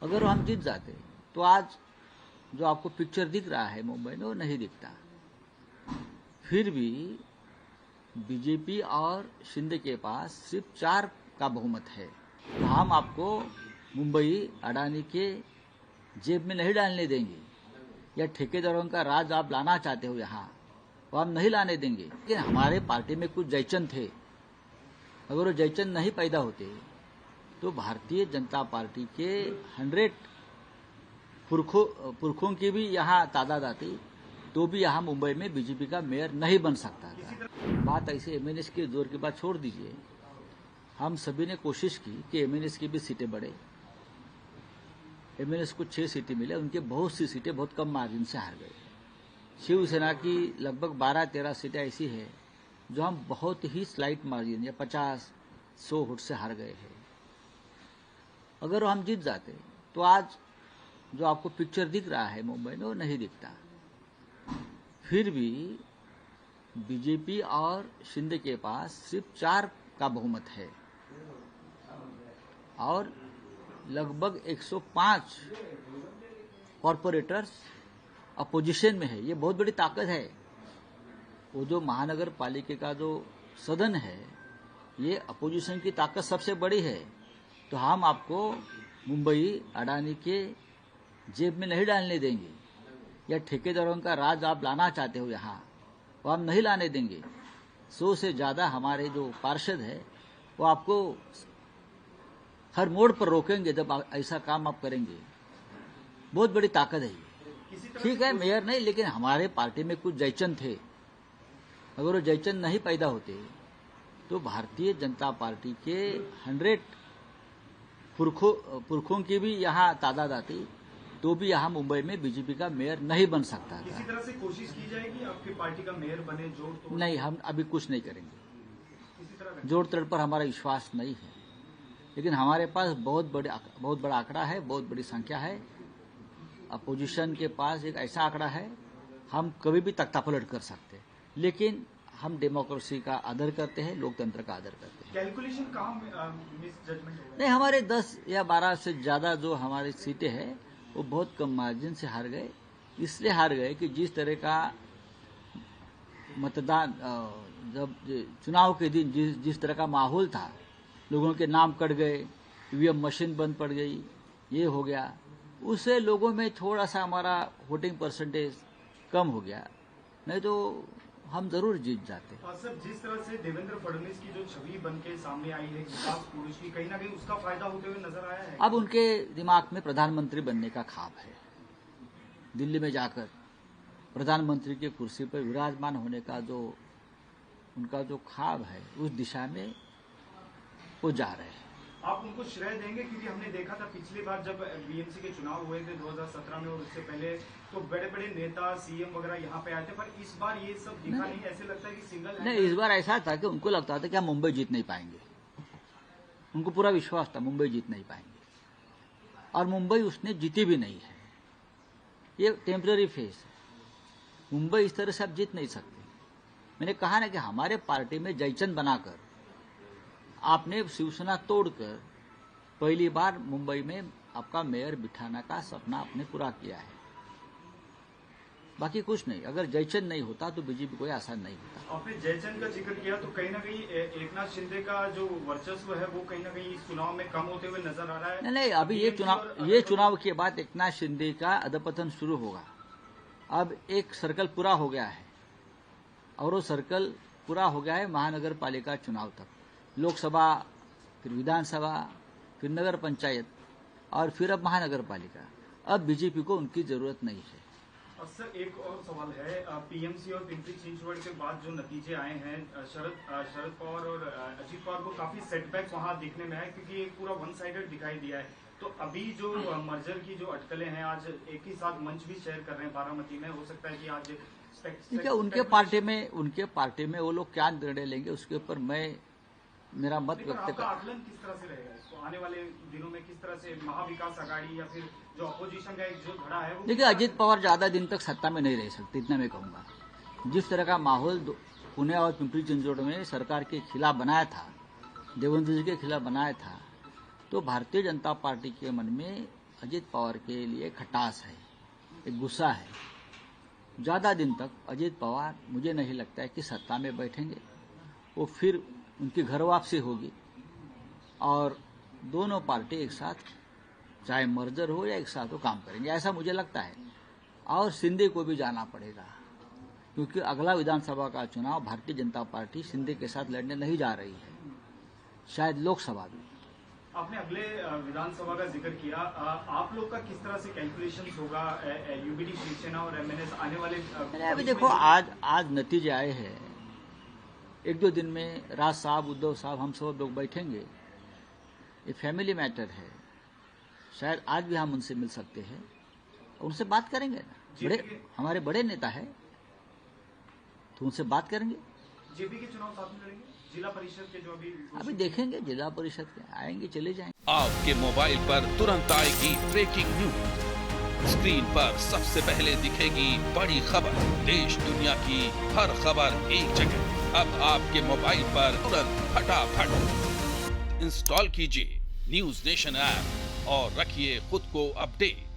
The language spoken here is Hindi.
अगर हम जीत जाते तो आज जो आपको पिक्चर दिख रहा है मुंबई में वो नहीं दिखता। फिर भी बीजेपी और शिंदे के पास सिर्फ 4 का बहुमत है। तो हम आपको मुंबई अडानी के जेब में नहीं डालने देंगे, या ठेकेदारों का राज आप लाना चाहते हो यहाँ, वो हम नहीं लाने देंगे। लेकिन हमारे पार्टी में कुछ जयचंद थे, अगर वो जयचंद नहीं पैदा होते तो भारतीय जनता पार्टी के 100 पुरखों की भी यहाँ तादाद आती, तो भी यहाँ मुंबई में बीजेपी का मेयर नहीं बन सकता था। बात ऐसे एमएनएस के जोर की बात छोड़ दीजिए। हम सभी ने कोशिश की कि एमएनएस की भी सीटें बढ़े। एमएनएस को 6 सीटें मिले, उनके बहुत सी सीटें बहुत कम मार्जिन से हार गए। शिवसेना की लगभग 12-13 सीटें ऐसी है जो हम बहुत ही स्लाइट मार्जिन या 50-100 वोट से हार गए हैं। अगर हम जीत जाते तो आज जो आपको पिक्चर दिख रहा है मुंबई में वो नहीं दिखता। फिर भी बीजेपी और शिंदे के पास सिर्फ 4 का बहुमत है और लगभग 105 कॉरपोरेटर्स अपोजिशन में है। ये बहुत बड़ी ताकत है। वो जो महानगर पालिका का जो सदन है, ये अपोजिशन की ताकत सबसे बड़ी है। तो हम आपको मुंबई अडानी के जेब में नहीं डालने देंगे, या ठेकेदारों का राज आप लाना चाहते हो यहाँ, वो हम नहीं लाने देंगे। 100 से ज्यादा हमारे जो पार्षद है वो आपको हर मोड़ पर रोकेंगे जब ऐसा काम आप करेंगे। बहुत बड़ी ताकत है ये। ठीक है, मेयर नहीं, लेकिन हमारे पार्टी में कुछ जयचंद थे, अगर वो जयचंद नहीं पैदा होते तो भारतीय जनता पार्टी के 100 पुरखों की भी यहाँ तादाद आती, तो भी यहाँ मुंबई में बीजेपी का मेयर नहीं बन सकता था। किसी तरह से कोशिश की जाएगी आपकी पार्टी का मेयर बने, जोड़ तोड़? नहीं, हम अभी कुछ नहीं करेंगे। किसी तरह जोड़ तोड़ पर हमारा विश्वास नहीं है, लेकिन हमारे पास बहुत बड़ा आंकड़ा है, बहुत बड़ी संख्या है। अपोजिशन के पास एक ऐसा आंकड़ा है, हम कभी भी तख्तापलट कर सकते हैं, लेकिन हम डेमोक्रेसी का आदर करते हैं, लोकतंत्र का आदर करते हैं। कैलकुलेशन कहाँ मिस जजमेंट हो गया? नहीं, हमारे 10 या 12 से ज्यादा जो हमारी सीटें हैं वो बहुत कम मार्जिन से हार गए। इसलिए हार गए कि जिस तरह का मतदान जब चुनाव के दिन जिस तरह का माहौल था, लोगों के नाम कट गए, ईवीएम मशीन बंद पड़ गई, ये हो गया, उससे लोगों में थोड़ा सा हमारा वोटिंग परसेंटेज कम हो गया। नहीं तो हम जरूर जीत जाते। सर, जिस तरह से देवेंद्र फडणवीस की जो छवि बन के सामने आई है विकास पुरुष की, कहीं ना कहीं उसका फायदा होते हुए नजर आया है। अब उनके दिमाग में प्रधानमंत्री बनने का ख्वाब है। दिल्ली में जाकर प्रधानमंत्री की कुर्सी पर विराजमान होने का जो उनका जो ख्वाब है, उस दिशा में वो जा रहे हैं। आप उनको श्रेय देंगे? क्योंकि हमने देखा था पिछली बार जब बीएमसी के चुनाव हुए थे 2017 में, और उससे पहले तो बड़े बड़े नेता सीएम वगैरह यहाँ पे आए थे, पर इस बार ये सब दिखा नहीं। ऐसे लगता है कि सिंगल नहीं, इस बार ऐसा था कि उनको लगता था कि हम मुंबई जीत नहीं पाएंगे। उनको पूरा विश्वास था मुंबई जीत नहीं पाएंगे, और मुंबई उसने जीती भी नहीं है। ये टेम्पररी फेस है। मुंबई इस तरह से आप जीत नहीं सकते। मैंने कहा ना कि हमारे पार्टी में जयचंद बनाकर आपने शिवसेना तोड़कर पहली बार मुंबई में आपका मेयर बिठाने का सपना आपने पूरा किया है। बाकी कुछ नहीं। अगर जयचंद नहीं होता तो बीजेपी कोई आसान नहीं होता। आपने जयचंद का जिक्र किया तो कहीं ना कहीं एकनाथ शिंदे का जो वर्चस्व है वो कहीं ना कहीं इस चुनाव में कम होते हुए नजर आ रहा है। नहीं, अभी ये चुनाव के बाद एकनाथ शिंदे का अधपतन शुरू होगा। अब एक सर्कल पूरा हो गया है, और वो सर्कल पूरा हो गया है महानगर पालिका चुनाव तक। लोकसभा, फिर विधानसभा, फिर नगर पंचायत, और फिर अब महानगर पालिका। अब बीजेपी को उनकी जरूरत नहीं है। सर, एक और सवाल है। पीएमसी और पिंपरी चिंचवड के बाद जो नतीजे आए हैं, शरद पवार और अजीत पवार को काफी सेटबैक वहां दिखने में है, क्योंकि एक पूरा वन साइडेड दिखाई दिया है। तो अभी जो मर्जर की जो अटकलें हैं, आज एक ही साथ मंच भी शेयर कर रहे हैं बारामती में। हो सकता है कि आज ठीक है, उनके पार्टी में वो लोग क्या निर्णय लेंगे उसके ऊपर मेरा मत व्यक्त कर। आकलन किस तरह से रहेगा इसको आने वाले दिनों में? किस तरह से महाविकास आघाड़ी या फिर जो अपोजिशन का एक जो धड़ा है वो? देखिए, अजीत पवार ज्यादा दिन तक सत्ता में नहीं रह सकते, इतना मैं कहूंगा। जिस तरह का माहौल पुणे और पिंपरी चिंचवड में सरकार के खिलाफ बनाया था, देवेंद्र जी के खिलाफ बनाया था, तो भारतीय जनता पार्टी के मन में अजीत पवार के लिए खटास है, एक गुस्सा है। ज़्यादा दिन तक अजीत पवार मुझे नहीं लगता है कि सत्ता में बैठेंगे। वो फिर उनकी घर वापसी होगी और दोनों पार्टी एक साथ, चाहे मर्जर हो या एक साथ वो काम करेंगे, ऐसा मुझे लगता है। और सिंधे को भी जाना पड़ेगा, क्योंकि अगला विधानसभा का चुनाव भारतीय जनता पार्टी सिंधे के साथ लड़ने नहीं जा रही है, शायद लोकसभा में। आपने अगले विधानसभा का जिक्र किया, आप लोग का किस तरह से कैलकुलेशन होगा यूबीडी शिवसेना और एमएनएस आने वाले? अभी देखो, आज नतीजे आए हैं। एक दो दिन में राज साहब, उद्धव साहब, हम सब लोग बैठेंगे। ये फैमिली मैटर है, शायद आज भी हम उनसे मिल सकते हैं, उनसे बात करेंगे ना। हमारे बड़े नेता है तो उनसे बात करेंगे। जेपी के चुनाव साथ में लड़ेंगे, जिला परिषद के जो अभी देखेंगे, जिला परिषद के आएंगे चले जाएंगे। आपके मोबाइल पर तुरंत आएगी ब्रेकिंग न्यूज, स्क्रीन पर सबसे पहले दिखेगी बड़ी खबर, देश दुनिया की हर खबर एक जगह। अब आपके मोबाइल पर तुरंत फटाफट इंस्टॉल कीजिए न्यूज नेशन ऐप और रखिए खुद को अपडेट।